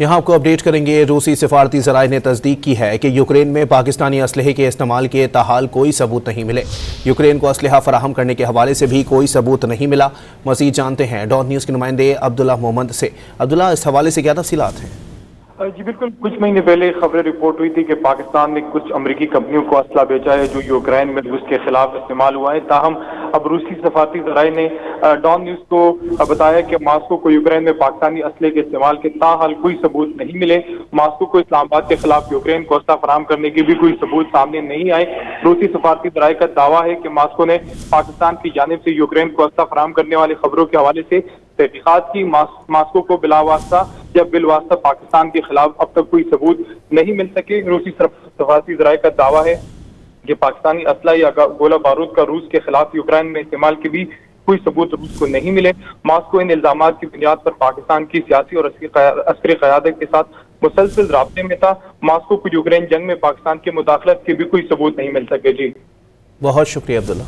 यहाँ आपको अपडेट करेंगे। रूसी सिफारती ज़राए ने तस्दीक की है कि यूक्रेन में पाकिस्तानी असलहे के इस्तेमाल के ताहाल कोई सबूत नहीं मिले। यूक्रेन को असलहा फराहम करने के हवाले से भी कोई सबूत नहीं मिला। मज़ीद जानते हैं डॉन न्यूज़ के नुमाइंदे अब्दुल्ला मोहम्मद से। अब्दुल्ला, इस हवाले से क्या तफसीलात हैं? जी बिल्कुल, कुछ महीने पहले खबरें रिपोर्ट हुई थी कि पाकिस्तान ने कुछ अमरीकी कंपनियों को असला बेचा है जो यूक्रेन में रूस के खिलाफ इस्तेमाल हुआ है। ताहम अब रूसी सफारती ज़राए ने डॉन न्यूज़ को बताया कि मास्को को यूक्रेन में पाकिस्तानी असले के इस्तेमाल के ताहाल कोई सबूत नहीं मिले। मास्को को इस्लामाबाद के खिलाफ यूक्रेन को असला फराहम करने के भी कोई सबूत सामने नहीं आए। रूसी सफारती ज़राए का दावा है कि मास्को ने पाकिस्तान की जानिब से यूक्रेन को असला फराहम करने वाली खबरों के हवाले से तहकीकात की। मास्को को बिलावास्ता या बिलवास्ता पाकिस्तान के खिलाफ अब तक कोई सबूत नहीं मिल सके। रूसी सफारती ज़राए का दावा है कि पाकिस्तानी असला या गोला बारूद का रूस के खिलाफ यूक्रेन में इस्तेमाल के भी कोई सबूत रूस को नहीं मिले। मास्को इन इल्जामात की बुनियाद पर पाकिस्तान की सियासी और अस्करी क़यादत के साथ मुसलसल राब्ते में था। मास्को को यूक्रेन जंग में पाकिस्तान की मुदाखलत के भी कोई सबूत नहीं मिल सके। जी बहुत शुक्रिया अब्दुल्ला।